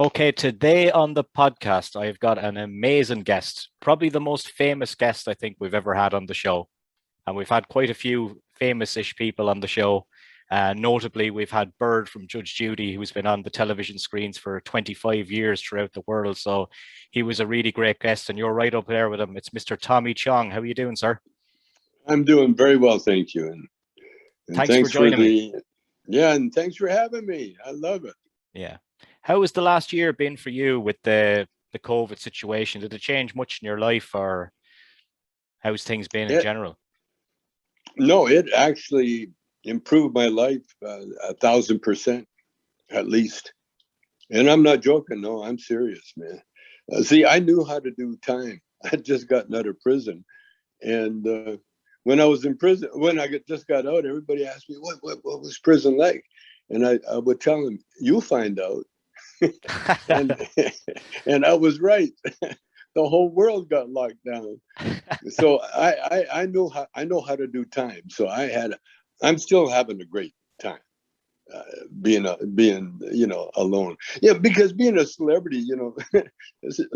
Okay, today on the podcast, I've got an amazing guest, probably the most famous guest I think we've ever had on the show. And we've had quite a few famous-ish people on the show. Notably, we've had Bird from Judge Judy, who's been on the television screens for 25 years throughout the world. So he was a really great guest, and you're right up there with him. It's Mr. Tommy Chong. How are you doing, sir? I'm doing very well, thank you. And Thanks for thanks for joining me. and thanks for having me. I love it. Yeah. How has the last year been for you with the COVID situation? Did it change much in your life, or how's things been in It general? no, it actually improved my life 1,000% at least. And I'm not joking. No, I'm serious, man. See, I knew how to do time. I just gotten out of prison, and when I was in prison, when just got out, everybody asked me what was prison like, and I would tell them, "You'll find out." and and I was right. The whole world got locked down. So I know how to do time. So I'm still having a great time being alone. Yeah, because being a celebrity,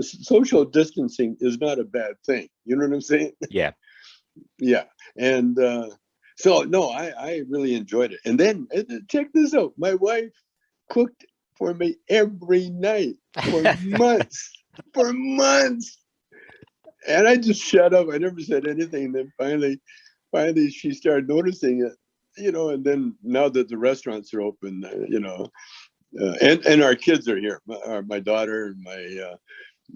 social distancing is not a bad thing. You know what I'm saying? Yeah. Yeah, and so no, I really enjoyed it. And then check this out: my wife cooked for me every night for months, for months. And I just shut up. I never said anything. Then finally, she started noticing it, And then now that the restaurants are open, and our kids are here. My daughter and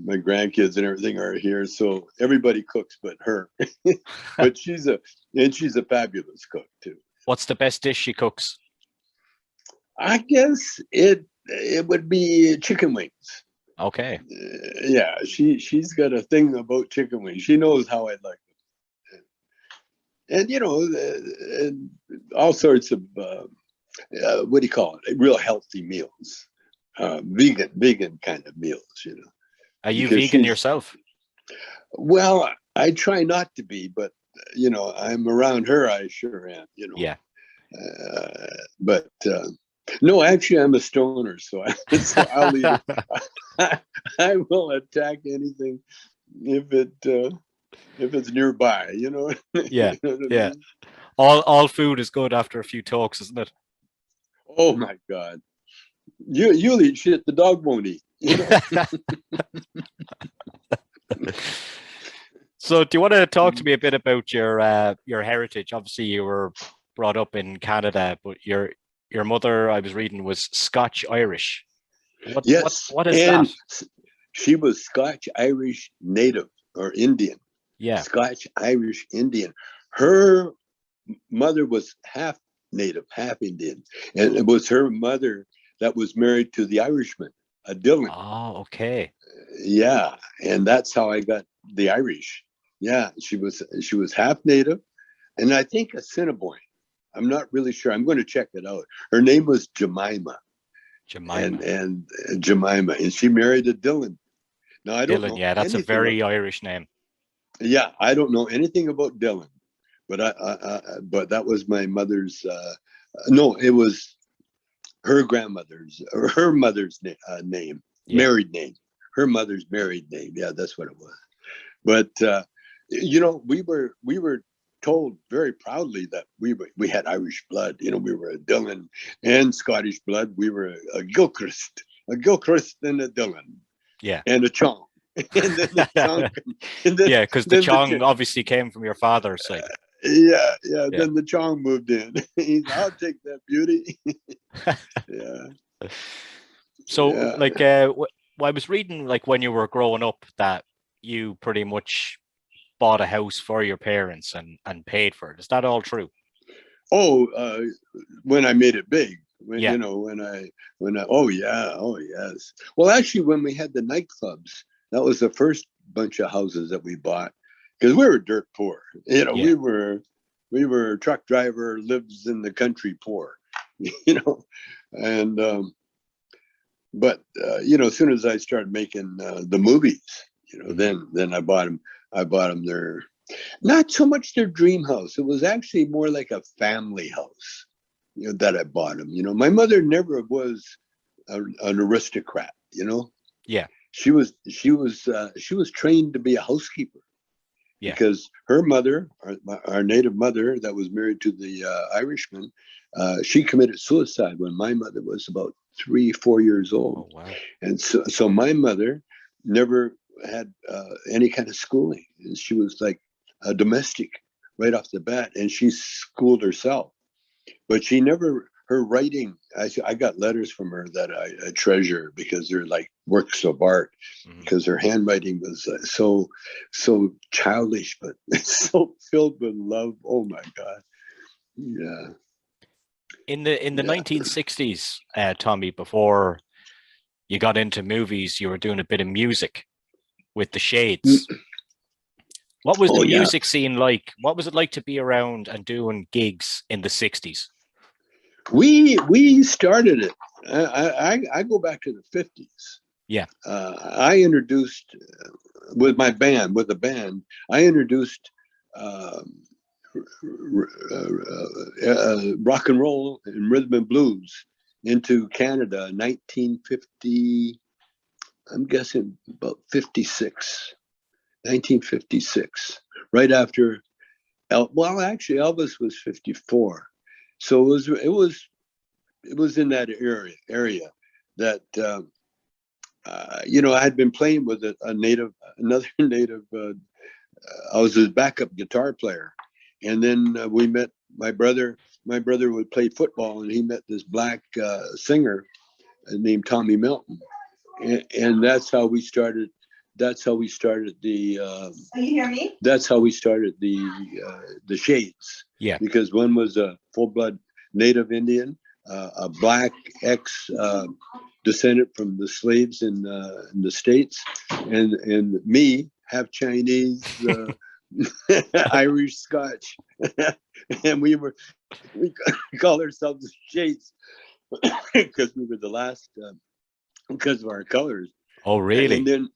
my grandkids and everything are here. So everybody cooks but her. But she's a fabulous cook too. What's the best dish she cooks? I guess it would be chicken wings. Okay. Yeah, she's got a thing about chicken wings. She knows how I like them, and and all sorts of what do you call it? Real healthy meals, vegan kind of meals. Are you Because vegan she's yourself? well, I try not to be, but I'm around her. I sure am. Yeah. But no, actually, I'm a stoner, so so I'll eat it. I will attack anything if it if it's nearby. Yeah. You know what I Yeah. mean? All food is good after a few talks, isn't it? Oh my God, you'll eat shit the dog won't eat. So, do you want to talk to me a bit about your heritage? Obviously, you were brought up in Canada, but your mother, I was reading, was Scotch Irish. What what Yes, what is that? and she was Scotch Irish native or Indian, Yeah. Scotch Irish Indian. Her mother was half native, half Indian, and it was her mother that was married to the Irishman, a Dylan. Oh, okay. Yeah, and that's how I got the Irish. Yeah, she was half native, and I think a Assiniboine. I'm not really sure. I'm going to check it out. Her name was Jemima, and Jemima. and Jemima, and she married a Dylan. Now I don't Dylan, know yeah, that's a anything. very Irish name. Yeah, I don't know anything about Dylan, but but that was my mother's. No, it was her grandmother's or her mother's name, Yeah. married name. Her mother's married name. Yeah, that's what it was. But we were told very proudly that we had Irish blood. We were a Dillon and Scottish blood. We were a Gilchrist and a Dillon Yeah. and a Chong, and then the Chong, and then Yeah, because the then the Chong obviously came from your father's side. yeah. Yeah. Then the Chong moved in. I'll take that beauty. Yeah, So, yeah. like, I was reading, like, when you were growing up, that you pretty much bought a house for your parents and paid for it. Is that all true? Oh, when I made it big, Yeah. oh yeah, oh yes. Well, actually, when we had the nightclubs, that was the first bunch of houses that we bought because we were dirt poor. Yeah. We were a truck driver, lives in the country poor. you know, and but as soon as I started making the movies, Hmm. then I bought them their not so much their dream house. It was actually more like a family house, that I bought them. My mother never was an aristocrat. you know. Yeah. She was trained to be a housekeeper Yeah. because her mother, our native mother that was married to the Irishman, she committed suicide when my mother was about 3-4 years old. Oh, wow. And so my mother never had any kind of schooling. And she was like a domestic right off the bat, and she schooled herself. But she never, her writing, I got letters from her that I treasure because they're like works of art, because her handwriting was so childish, but so filled with love. Oh my God. Yeah. In the 1960s, Tommy, before you got into movies, you were doing a bit of music with the Shades. What was the Oh yeah. music scene like? What was it like to be around and doing gigs in the 60s? We started it. I go back to the 50s. Yeah. I introduced with the band. I introduced rock and roll and rhythm and blues into Canada, 1950. I'm guessing about 56, 1956, right after. Well, actually, Elvis was 54, so it was in that area that I had been playing with another native. I was his backup guitar player, and then we met my brother. My brother would play football, and he met this black singer named Tommy Milton, and that's how we started. That's how we started the. Oh, you hear me? That's how we started the Shades. Yeah. Because one was a full-blood Native Indian, a black ex descendant from the slaves in the States, and me, half Chinese, Irish, Scotch, and we called ourselves the Shades because we were the last because of our colors. Oh, really? And then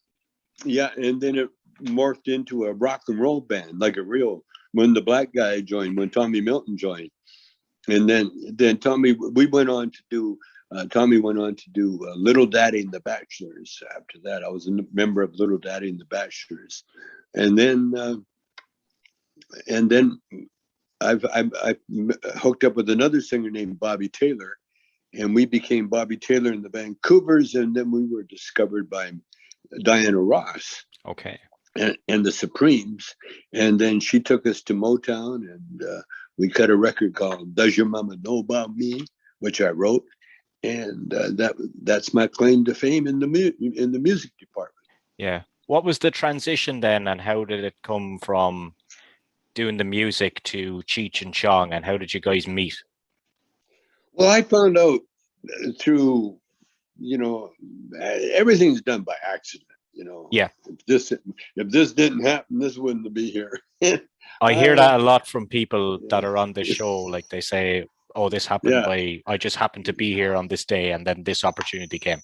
it morphed into a rock and roll band, like a real. When the black guy joined, when Tommy Milton joined, and then Tommy went on to do Little Daddy and the Bachelors. After that, I was a member of Little Daddy and the Bachelors, and then I've hooked up with another singer named Bobby Taylor, and we became Bobby Taylor and the Vancouvers, and then we were discovered by Diana Ross. Okay. And the Supremes, and then she took us to Motown, and we cut a record called "Does Your Mama Know About Me," which I wrote, and that's my claim to fame in the music department. Yeah. What was the transition then, and how did it come from doing the music to Cheech and Chong, and how did you guys meet? Well, I found out through, everything's done by accident. Yeah. If this didn't happen, this wouldn't be here. I hear that a lot from people that are on this show. Like they say, "Oh, this happened I just happened to be here on this day, and then this opportunity came."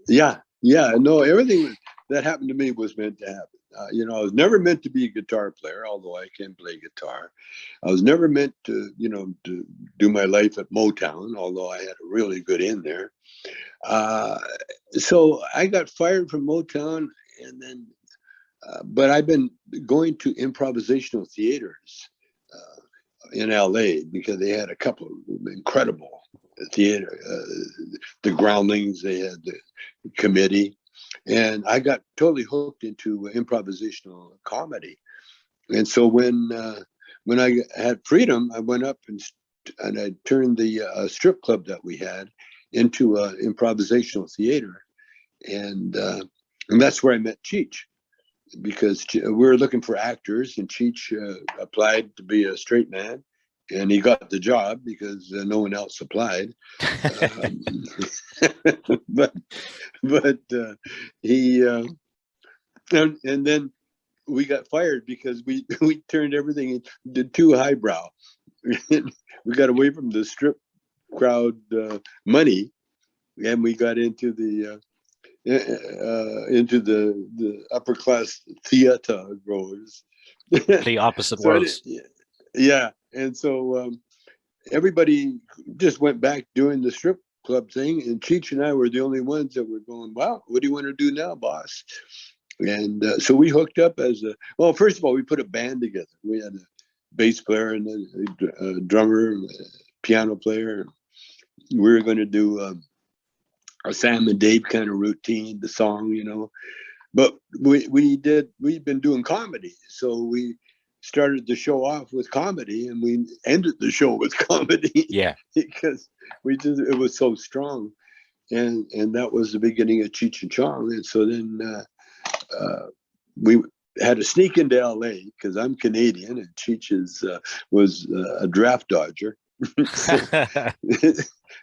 Yeah. No, everything that happened to me was meant to happen. I was never meant to be a guitar player, although I can play guitar. I was never meant to do my life at Motown, although I had a really good in there. So I got fired from Motown, and then, but I've been going to improvisational theaters in LA because they had a couple of incredible theater, the Groundlings, they had the Committee, and I got totally hooked into improvisational comedy. And so when I had freedom, I went up and I turned the strip club that we had into improvisational theater, and that's where I met Cheech, because we were looking for actors, and Cheech applied to be a straight man, and he got the job because no one else applied. But he and then we got fired because we turned everything into too highbrow. We got away from the strip crowd money, and we got into the upper class theater goers. The opposite worlds. Yeah, and so everybody just went back doing the strip club thing, and Cheech and I were the only ones that were going, wow, what do you want to do now, boss? And so we hooked up as well, first of all, we put a band together. We had a bass player and a drummer, a piano player. We were going to do a Sam and Dave kind of routine, the song, but we'd been doing comedy. So we started the show off with comedy, and we ended the show with comedy. Yeah. Because it was so strong. And that was the beginning of Cheech and Chong. And so then we had to sneak into LA because I'm Canadian and Cheech was a draft dodger.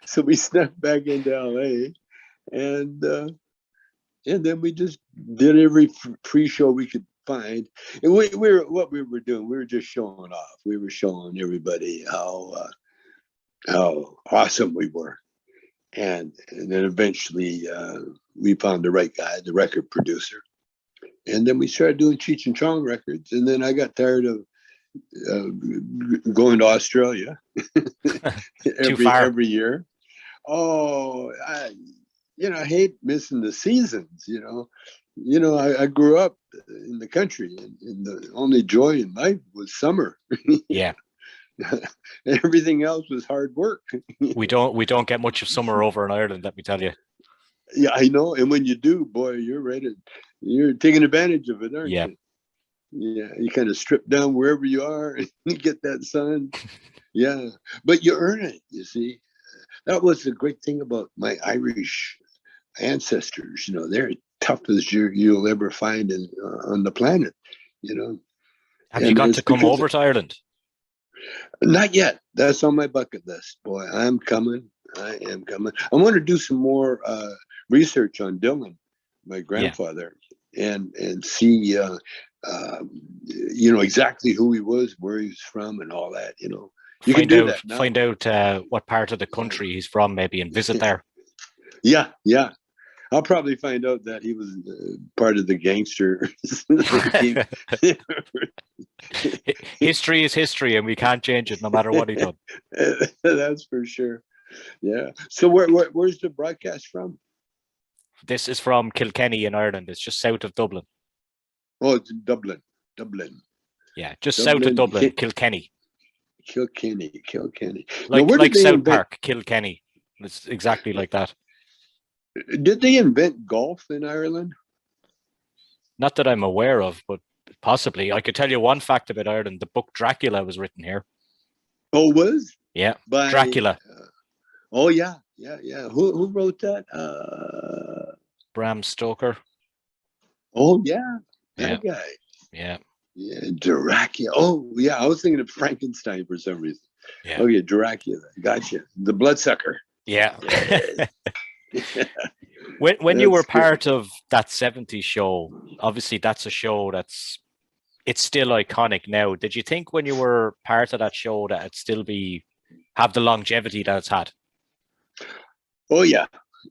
So we snuck back into LA, and then we just did every pre-show we could find. And what we were doing, we were just showing off. We were showing everybody how awesome we were. And then eventually we found the right guy, the record producer. And then we started doing Cheech and Chong records. And then I got tired of going to Australia every year. Oh, I hate missing the seasons, I grew up in the country, and the only joy in life was summer. Yeah. Everything else was hard work. We don't get much of summer over in Ireland, let me tell you. Yeah, I know. And when you do, boy, you're taking advantage of it, aren't you? Yeah, you kind of strip down wherever you are and you get that sun. Yeah, but you earn it, you see. That was the great thing about my Irish ancestors. They're tough as you'll ever find on the planet. Have you got to come over to Ireland? Not yet. That's on my bucket list. Boy, I'm coming. I am coming. I want to do some more research on Dylan, my grandfather, and see, exactly who he was, where he was from, and all that. You can do that now. Find out what part of the country he's from, maybe, and visit there. Yeah. I'll probably find out that he was part of the gangster. History is history, and we can't change it no matter what he done. That's for sure. Yeah. So where's the broadcast from? This is from Kilkenny in Ireland. It's just south of Dublin. Oh, it's Dublin. Yeah, just Dublin, south of Dublin, Kilkenny. Like South Park, Kilkenny. It's exactly like that. Did they invent golf in Ireland? Not that I'm aware of, but possibly. I could tell you one fact about Ireland. The book Dracula was written here. Oh, was? Yeah, Dracula. Oh, yeah. Who wrote that? Bram Stoker. Oh, yeah. That guy. Yeah. Yeah, Dracula. Oh, yeah. I was thinking of Frankenstein for some reason. Yeah. Oh, yeah, Dracula. Gotcha. The bloodsucker. Yeah. When you were part of that 70s show, obviously that's a show it's still iconic now. Did you think when you were part of that show that it'd still have the longevity that it's had? Oh, yeah.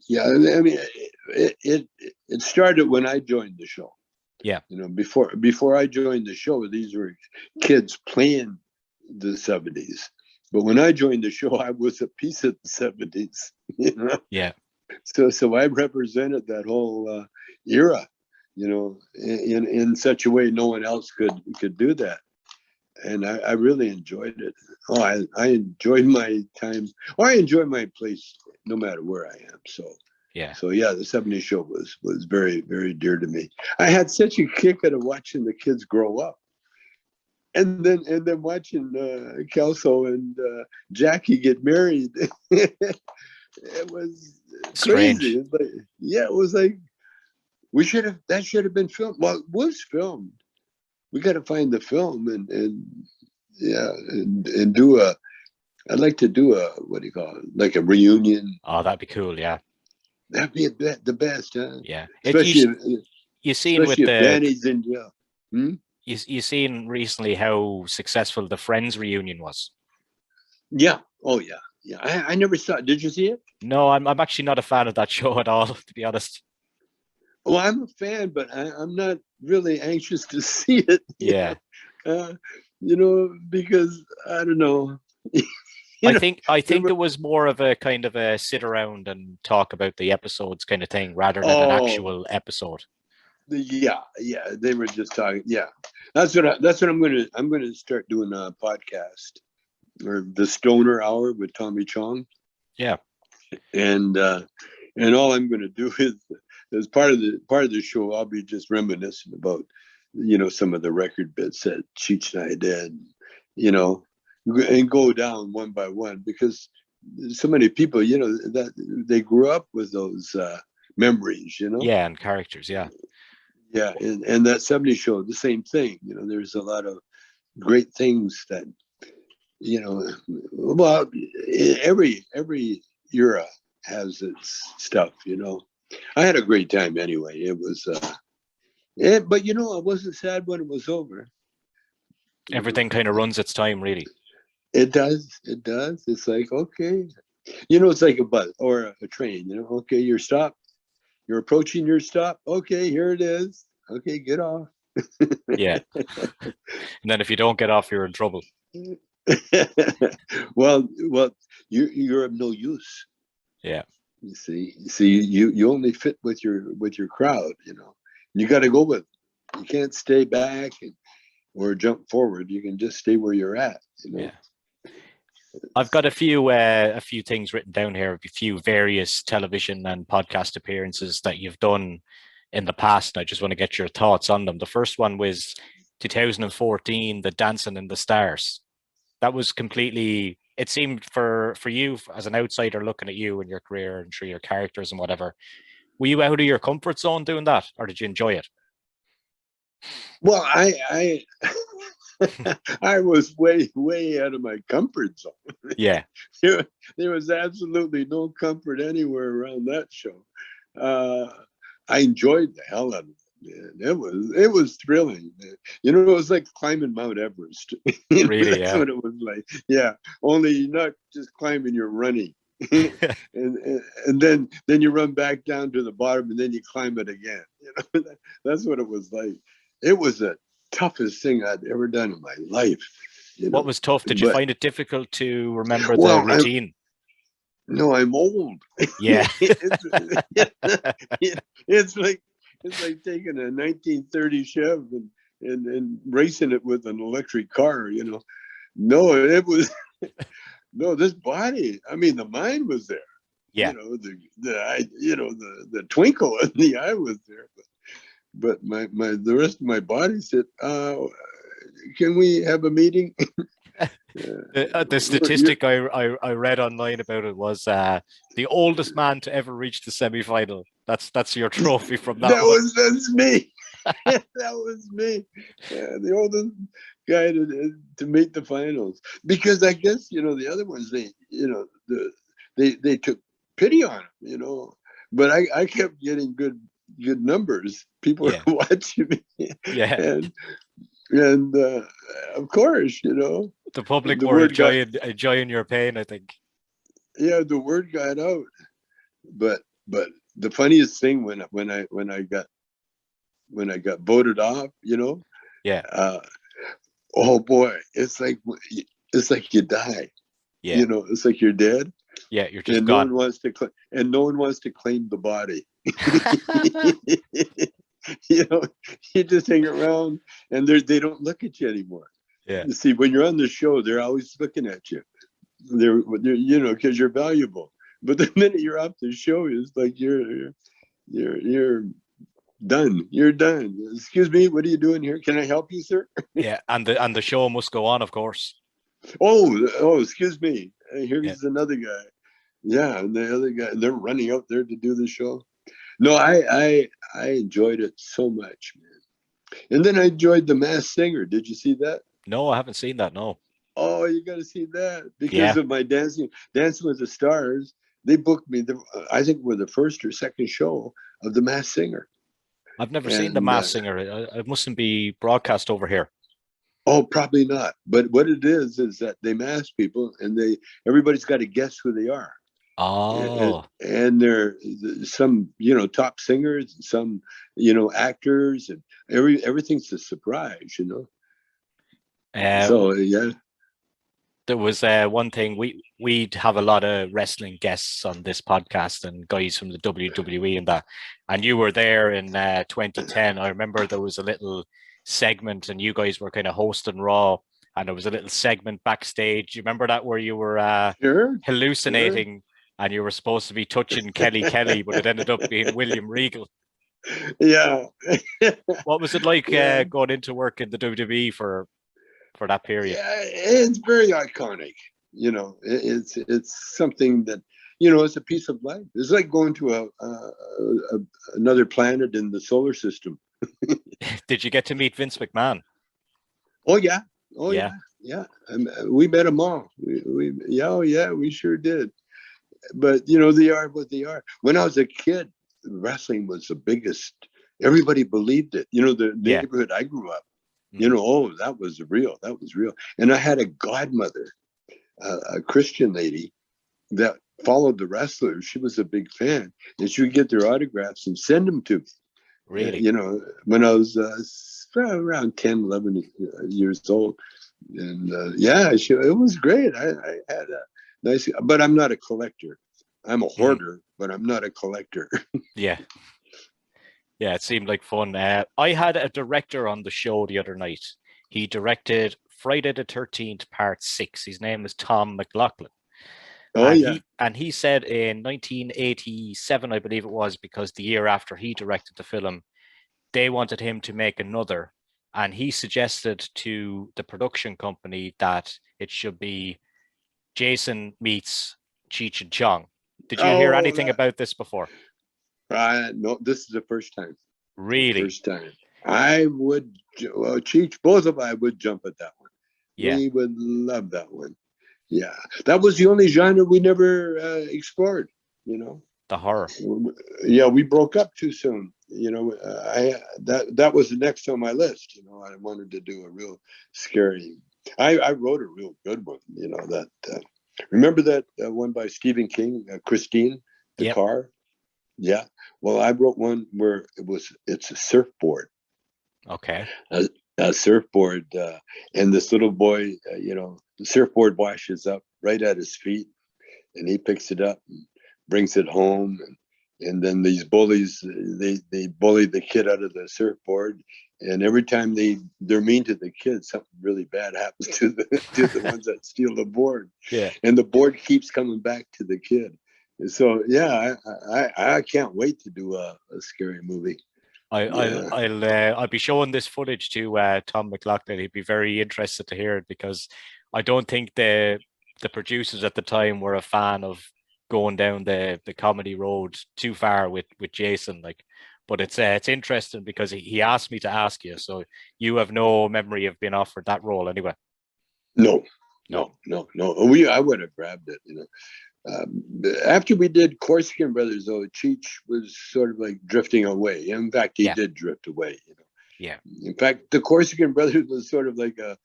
Yeah. I mean, it started when I joined the show. Yeah. Before I joined the show, these were kids playing the 70s. But when I joined the show, I was a piece of the 70s. Yeah. So I represented that whole era, in such a way no one else could do that. And I really enjoyed it. Oh, I enjoyed my time. I enjoy my place no matter where I am. So yeah. So yeah, the 70s show was very, very dear to me. I had such a kick out of watching the kids grow up. And then watching Kelso and Jackie get married. It was strange. Crazy. It was like that should have been filmed. Well, it was filmed. We got to find the film and do I'd like to do what do you call it? Like a reunion. Oh, that'd be cool. Yeah. That'd be the best, huh? Yeah. Especially you seen with the Danny's in jail. You seen recently how successful the Friends reunion was. Yeah. Oh yeah. Yeah. I never saw it. Did you see it? No, I'm actually not a fan of that show at all, to be honest. Well, I'm a fan, but I'm not really anxious to see it. Yeah. Because I don't know. You know, I there think it was more of a kind of a sit around and talk about the episodes kind of thing rather than an oh, actual episode. yeah, they were just talking. Yeah, that's what I'm gonna start doing a podcast or the Stoner Hour with Tommy Chong, Yeah. and all I'm gonna do is as part of the show, I'll be just reminiscing about some of the record bits that Cheech and I did, you know, and go down one by one because so many people, that they grew up with those memories, Yeah, and characters, yeah. Yeah, and that 70s show, the same thing. There's a lot of great things that, well, every era has its stuff. I had a great time anyway. It was, but I wasn't sad when it was over. Everything kind of runs its time, really. It does. It does. It's like, okay, it's like a bus or a train. Okay, you're stopped. You're approaching your stop. Okay, here it is. Okay, get off. Yeah. And then if you don't get off, you're in trouble. well, you're of no use. Yeah. You see, you only fit with your crowd. You got to go with. You can't stay back or jump forward. You can just stay where you're at. Yeah. I've got a few things written down here, a few various television and podcast appearances that you've done in the past. And I just want to get your thoughts on them. The first one was 2014, the Dancing in the Stars. That was completely, it seemed for you as an outsider looking at you and your career and through your characters and whatever, were you out of your comfort zone doing that, or did you enjoy it? Well, I I was way out of my comfort zone. Yeah. There was absolutely no comfort anywhere around that show. I enjoyed the hell out of it. Man. It was thrilling. Man. It was like climbing Mount Everest. Really, That's yeah. what it was like. Yeah, only you're not just climbing, you're running. and then you run back down to the bottom and then you climb it again. That's what it was like. It was the toughest thing I'd ever done in my life. What was tough? Did you But find it difficult to remember the well, routine? no, I'm old. Yeah. It's like taking a 1930 Chev and racing it with an electric car. No, it was no, this body. I mean, the mind was there. Yeah. The twinkle in the eye was there, but the rest of my body said, "Can we have a meeting?" The statistic I read online about it was the oldest man to ever reach the semi-final. That's your trophy from that one. That's me. That was me. Yeah, the oldest guy to meet the finals. Because I guess the other ones they took pity on him. But I kept getting good numbers. People Yeah. were watching me. Yeah. And of course, The public the were word got enjoying your pain, I think. the word got out. But the funniest thing when I got voted off, Yeah. Oh boy, it's like you die. Yeah. It's like you're dead. Yeah, you're just And gone. no one wants to claim the body. You just hang around and they don't look at you anymore. Yeah. You see, when you're on the show, they're always looking at you. They're because you're valuable. But the minute you're off the show, it's like you're done. You're done. Excuse me, what are you doing here? Can I help you, sir? Yeah, and the show must go on, of course. Oh, excuse me. Here's Yeah. another guy. Yeah, and the other guy, they're running out there to do the show. No, I enjoyed it so much, man. And then I enjoyed The Masked Singer. Did you see that? No, I haven't seen that. No. Oh, you got to see that because Yeah. of my dancing with the Stars. They booked me. I think we're the first or second show of The Masked Singer. I've never seen The And Masked Singer. It mustn't be broadcast over here. oh, probably not. But what it is that they mask people, and everybody's got to guess who they are. Oh. And they're some top singers, some actors, and everything's a surprise. Uh, So yeah. there was one thing we'd have a lot of wrestling guests on this podcast and guys from the WWE and that, and you were there in 2010. I remember there was a little segment and you guys were kind of hosting Raw, and there was a little segment backstage. You remember that where you were Sure, sure. hallucinating and you were supposed to be touching Kelly, but it ended up being William Regal. Yeah. What was it like Yeah. going into work in the WWE for that period? Yeah, it's very iconic. It's something that it's a piece of life. It's like going to another planet in the solar system. Did you get to meet Vince McMahon? Oh yeah, oh Yeah. yeah. We met them all. We sure did. But they are what they are. When I was a kid, wrestling was the biggest. Everybody believed it. The Yeah. neighborhood I grew up. Oh, that was real. That was real. And I had a godmother, a Christian lady that followed the wrestlers. She was a big fan, and she would get their autographs and send them to me. Really? When I was around 10, 11 years old. And it was great. I had a nice, but I'm not a collector. I'm a hoarder, but I'm not a collector. Yeah. Yeah, it seemed like fun. I had a director on the show the other night. He directed Friday the 13th, Part 6. His name is Tom McLaughlin. Oh, yeah. He said in 1987, I believe it was, because the year after he directed the film, they wanted him to make another. And he suggested to the production company that it should be Jason meets Cheech and Chong. Did you hear Oh, anything about this before? no, this is the first time. Really? First time. I would, Cheech, both of I would jump at that one. Yeah. We would love that one. Yeah. That was the only genre we never explored, The horror. Yeah, we broke up too soon. That was the next on my list. I wanted to do a real scary. I wrote a real good one. That remember that one by Stephen King, Christine, the car. Yeah. Well, I wrote one where it's a surfboard. Okay. A surfboard, and this little boy, the surfboard washes up right at his feet, and he picks it up and brings it home, and then these bullies they bully the kid out of the surfboard, and every time they're mean to the kid, something really bad happens to the ones that steal the board. Yeah. And the board keeps coming back to the kid. So yeah, I can't wait to do a scary movie. I'll be showing this footage to Tom McLaughlin. He'd be very interested to hear it, because I don't think the producers at the time were a fan of going down the comedy road too far with Jason. But it's interesting because he asked me to ask you, so you have no memory of being offered that role anyway. No. I would have grabbed it. After we did Corsican Brothers, though, Cheech was sort of like drifting away. In fact, he did drift away. Yeah. In fact, the Corsican Brothers was sort of like a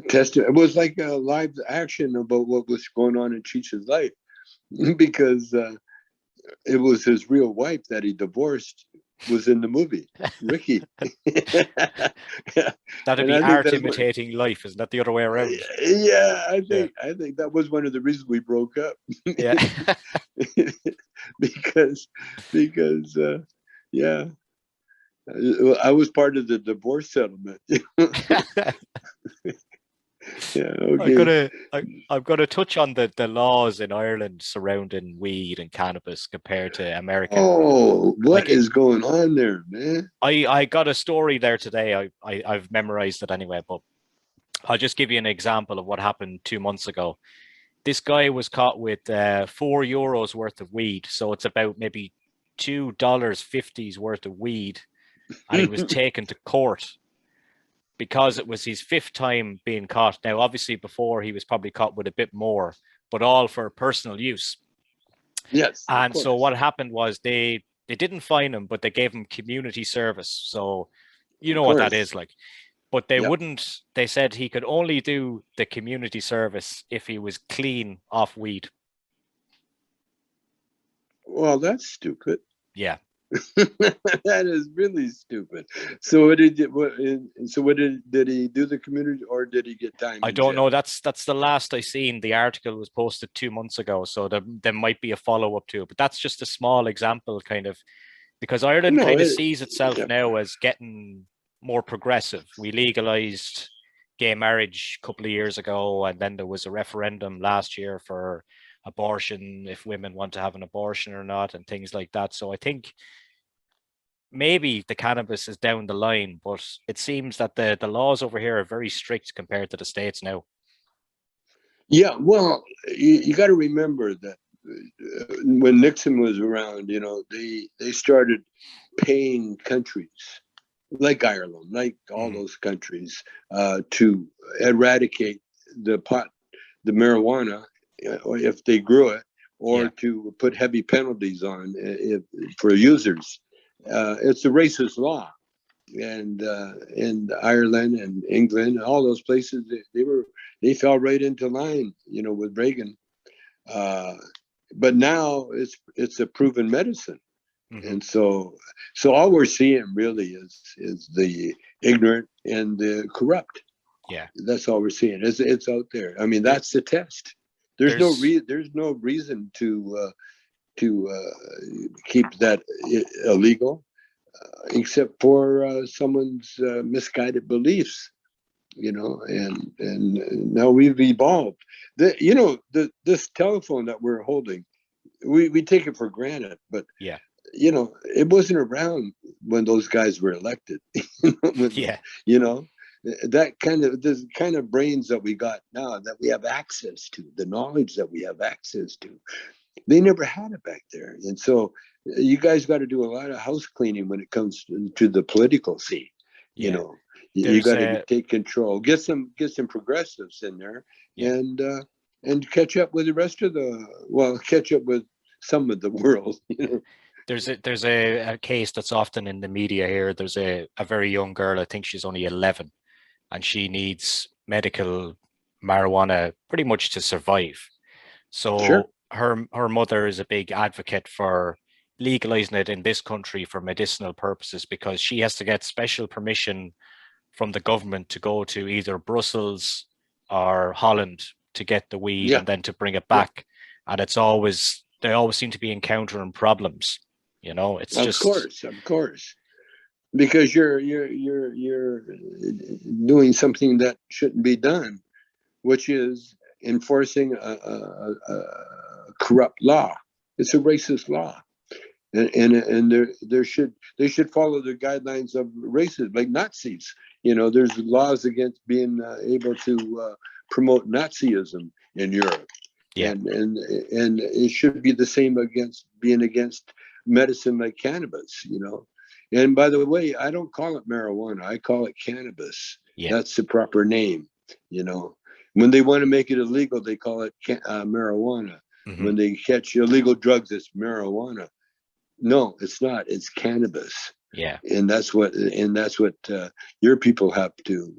test. It was like a live action about what was going on in Cheech's life, because it was his real wife that he divorced was in the movie, Ricky. That'd be art imitating life, isn't that the other way around? Yeah, I think that was one of the reasons we broke up. Yeah. because yeah, I was part of the divorce settlement. Yeah, okay. I'm gonna touch on the laws in Ireland surrounding weed and cannabis compared to America. Oh, what is going on there, man? I got a story there today. I've memorized it anyway, but I'll just give you an example of what happened 2 months ago. This guy was caught with €4 worth of weed, so it's about maybe $2.50 worth of weed, and he was taken to court because it was his fifth time being caught. Now, obviously, before he was probably caught with a bit more, but all for personal use. Yes. And so what happened was they didn't fine him, but they gave him community service. So you know what that is like. But they wouldn't, they said he could only do the community service if he was clean off weed. Well, that's stupid. Yeah. That is really stupid. So what did you, so what did he do the community, or did he get time I in don't jail? know. That's the last I seen. The article was posted 2 months ago, so there might be a follow up to it. But that's just a small example, kind of, because Ireland No, kind of sees itself yeah, now as getting more progressive. We legalized gay marriage a couple of years ago, and then there was a referendum last year for abortion, if women want to have an abortion or not, and things like that. So I think maybe the cannabis is down the line, but it seems that the laws over here are very strict compared to the States now. yeah. Well, you got to remember that when Nixon was around, they started paying countries like Ireland, like all Mhm. those countries, to eradicate the pot, the marijuana, or if they grew it, or Yeah, to put heavy penalties on for users. It's a racist law, and in Ireland and England, all those places, they fell right into line, with Reagan. Uh, but now it's a proven medicine, hmm and so all we're seeing really is the ignorant and the corrupt. yeah. That's all we're seeing. It's out there. I mean, There, that's the test. There's no there's reason to keep that illegal, except for someone's misguided beliefs. And now we've evolved. This telephone that we're holding, we take it for granted, but yeah, it wasn't around when those guys were elected. when, yeah, you know, that kind of this kind of brains that we got now, that we have access to, the knowledge that we have access to, they never had it back there. And so you guys got to do a lot of house cleaning when it comes to the political scene. You yeah. know, you There's got to a take control, get some progressives in there, yeah. and catch up with the rest of catch up with some of the world. Yeah. There's a case that's often in the media here. There's a very young girl, I think she's only 11, and she needs medical marijuana pretty much to survive. Sure. So her mother is a big advocate for legalizing it in this country for medicinal purposes because she has to get special permission from the government to go to either Brussels or Holland to get the weed Yeah. and then to bring it Yeah. back. And they always seem to be encountering problems. It's Of just, course. Of course. Because you're doing something that shouldn't be done, which is enforcing a corrupt law. It's a racist law, and they should follow the guidelines of racism, like Nazis. There's laws against being able to promote Nazism in Europe, yeah, and it should be the same against being against medicine like cannabis. And by the way, I don't call it marijuana. I call it cannabis. yeah. That's the proper name. You know, when they want to make it illegal, they call it marijuana. hmm When they catch illegal drugs, it's marijuana. No, it's not. It's cannabis, Yeah. and that's what your people have to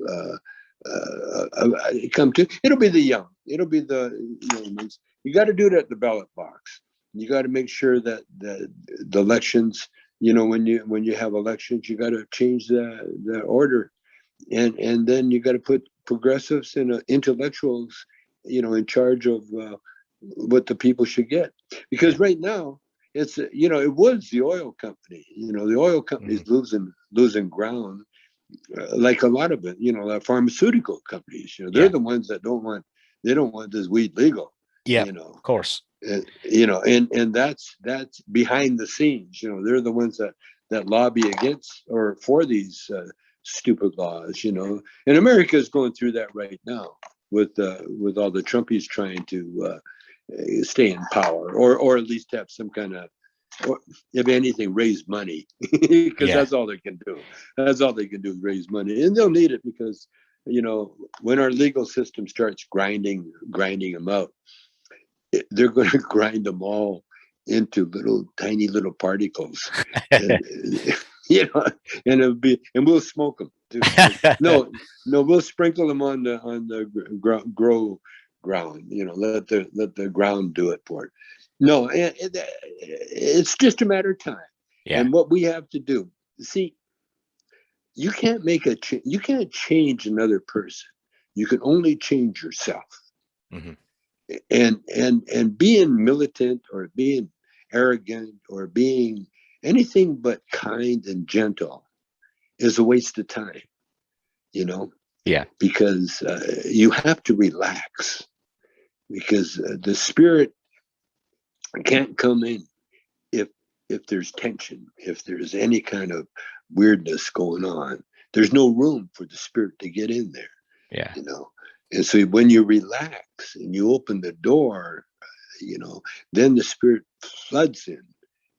come to. It'll be the young. It'll be the young ones. You got to do it at the ballot box. You got to make sure that the elections. When you have elections, you got to change the order, and then you got to put progressives and intellectuals, in charge of what the people should get. Because Yeah. right now, it was the oil company. The oil hmm companies losing ground, like a lot of it. Like pharmaceutical companies. They're Yeah. the ones that they don't want this weed legal. Yeah. You know, Of course. and that's behind the scenes. They're the ones that lobby against or for these stupid laws. And America is going through that right now with all the Trumpies trying to stay in power, or at least have some kind of, or if anything, raise money, because Yeah. that's all they can do. That's all they can do is raise money, and they'll need it because when our legal system starts grinding them out, they're going to grind them all into tiny little particles, and you know, and we'll smoke them too. No, we'll sprinkle them on the grow ground. Let the ground do it for it. No, it's just a matter of time. Yeah. And what we have to do, see, you can't you can't change another person. You can only change yourself. Mm-hmm. And being militant or being arrogant or being anything but kind and gentle is a waste of time, you know, Yeah. because you have to relax, because the spirit can't come in if there's tension, if there's any kind of weirdness going on. There's no room for the spirit to get in there, Yeah. you know. And so when you relax and you open the door, you know, then the spirit floods in.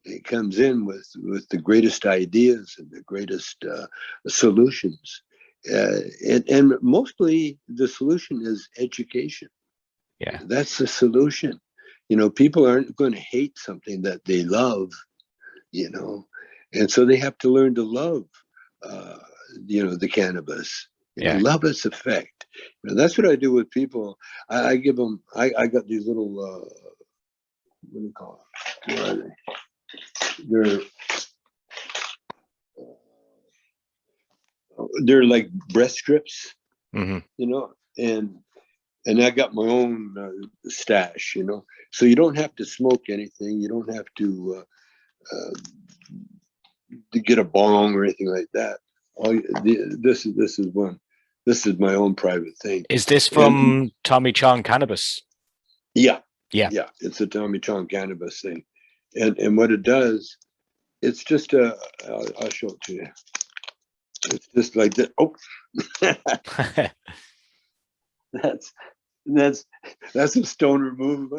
It comes in with the greatest ideas and the greatest solutions. And mostly the solution is education. Yeah. That's the solution. You know, people aren't going to hate something that they love, you know, and so they have to learn to love, uh, you know, the cannabis, you know, Yeah. love its effect. You know, that's what I do with people. I give them, I got these little, what do you call it? What are they? They're like breast strips, Mm-hmm. you know, and I got my own stash, you know, so you don't have to smoke anything. You don't have to get a bong or anything like that. This is one. This is my own private thing. Is this And from Tommy Chong Cannabis? yeah, Yeah. yeah, it's a Tommy Chong cannabis thing, and what it does, it's just a. I'll show it to you. It's just like that. Oh, that's that's that's a stoner move.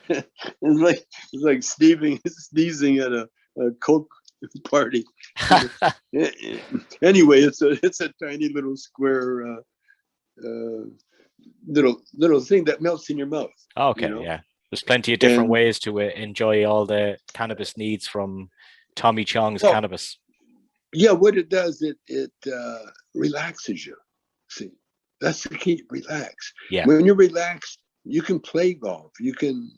It's like sneezing at a Coke party. Anyway, it's a tiny little square little thing that melts in your mouth. You Okay, know, yeah. There's plenty of different and ways to enjoy all the cannabis needs from Tommy Chong's well, cannabis. yeah, what it does, it relaxes you. See, that's the key. Relax. Yeah. When you're relaxed, you can play golf. You can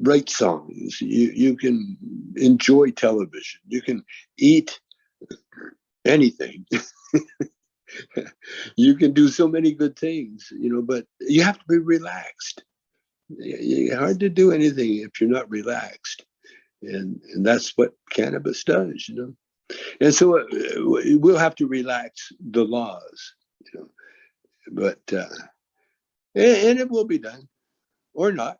write songs. You can enjoy television. You can eat anything. You can do so many good things, you know, but you have to be relaxed. It's hard to do anything if you're not relaxed. And that's what cannabis does, you know. And so we'll have to relax the laws, you know, but and it will be done or not.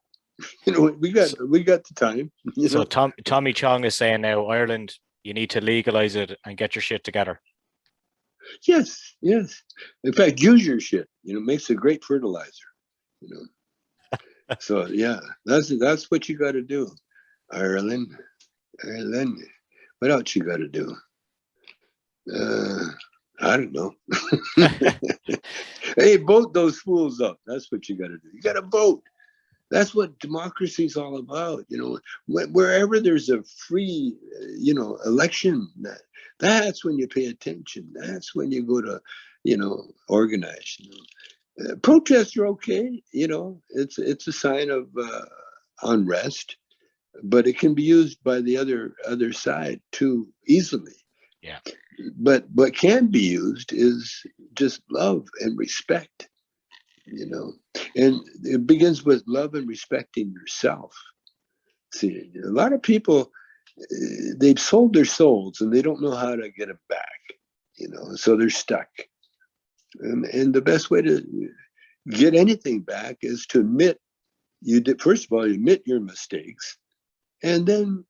You know, we got the time, you So know. Tommy Chong is saying now, Ireland, you need to legalize it and get your shit together. Yes, yes. In fact, use your shit. You know, makes a great fertilizer. You know. So yeah, that's what you got to do, Ireland. Ireland. What else you got to do? Uh, I don't know. Hey, vote those fools up. That's what you got to do. You got to vote. That's what democracy is all about. You know, wherever there's a free, you know, election, that's when you pay attention. That's when you go to, you know, organize. You know, protests are okay. You know, it's a sign of unrest, but it can be used by the other side too easily. Yeah. But what can be used is just love and respect, you know, and it begins with love and respecting yourself. See, a lot of people, they've sold their souls and they don't know how to get it back, you know, so they're stuck. And the best way to get anything back is to admit you did. First of all, admit your mistakes, and then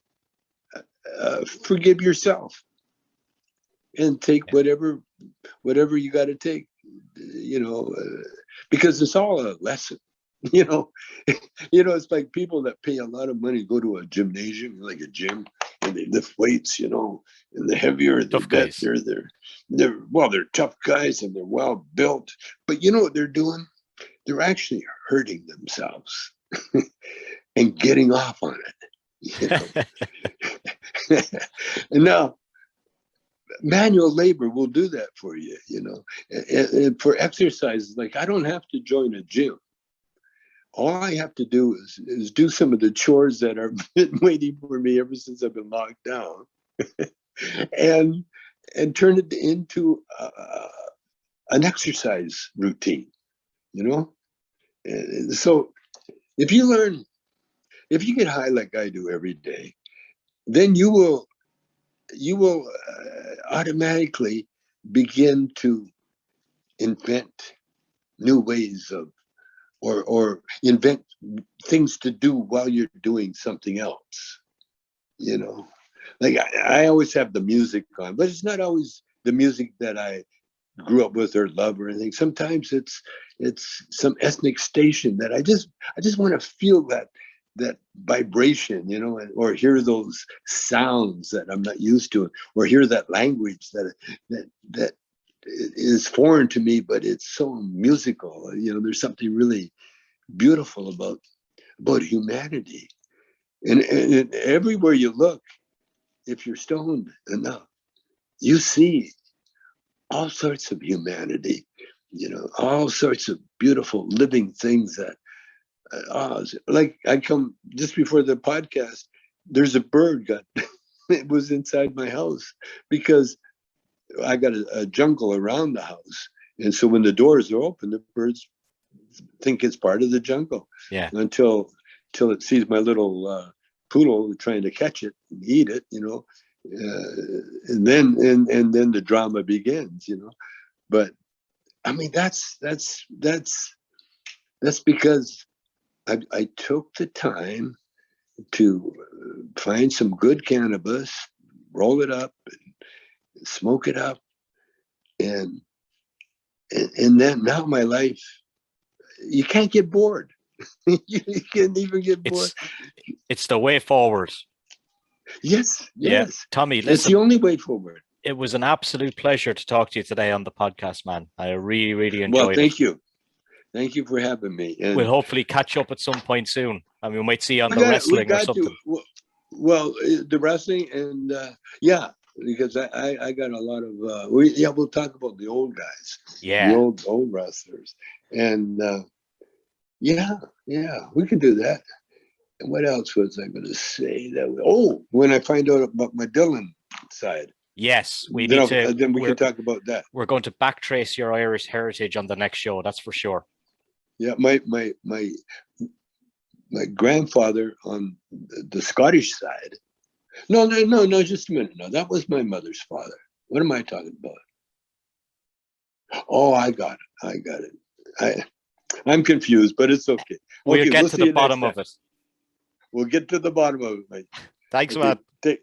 forgive yourself and take Yeah. whatever you got to take, you know, because it's all a lesson. You know, you know, it's like people that pay a lot of money go to a gymnasium, like a gym, and they lift weights, you know, and the heavier they Tough get, guys. they're tough guys and they're well built. But you know what they're doing? They're actually hurting themselves and getting off on it. You know, and now manual labor will do that for you. You know, and for exercises, like I don't have to join a gym. all I have to do is do some of the chores that are been waiting for me ever since I've been locked down, and turn it into an exercise routine. You know, and so if you get high like I do every day, then you will automatically begin to invent new ways of or invent things to do while you're doing something else. You know, like I always have the music on, but it's not always the music that I grew up with or love or anything. Sometimes it's some ethnic station that I just want to feel that vibration, you know, or hear those sounds that I'm not used to, or hear that language that is foreign to me, but it's so musical. You know, there's something really beautiful about humanity, and everywhere you look, if you're stoned enough, you see all sorts of humanity, you know, all sorts of beautiful living things that, like I come just before the podcast, there's a bird got, it was inside my house because I got a jungle around the house. And so when the doors are open, the birds think it's part of the jungle Yeah. until it sees my little poodle trying to catch it and eat it, you know. And then the drama begins, you know. But I mean, that's because I took the time to find some good cannabis, roll it up, and smoke it up, and then now my life, you can't get bored. You can't even get bored. It's the way forward. Yes, Yeah, yes. Tommy, It's listen, the only way forward. it was an absolute pleasure to talk to you today on the podcast, man. I really, really Well, enjoyed it. thank you. Thank you for having me. And We'll hopefully catch up at some point soon. I mean, we might see you on the wrestling or something. Well, the wrestling and yeah, because I got a lot of we'll talk about the old guys, Yeah, the old wrestlers, and yeah, we can do that. And what else was I going to say? When I find out about my Dylan side, yes, we then need to. then we can talk about that. We're going to backtrace your Irish heritage on the next show. That's for sure. Yeah, my grandfather on the Scottish side. No, just a minute. No, that was my mother's father. What am I talking about? Oh, I got it. I'm confused, but it's okay. We'll Okay, get we'll to see the you next bottom time. of it. We'll get to the bottom of it, mate. Thanks, Okay, man.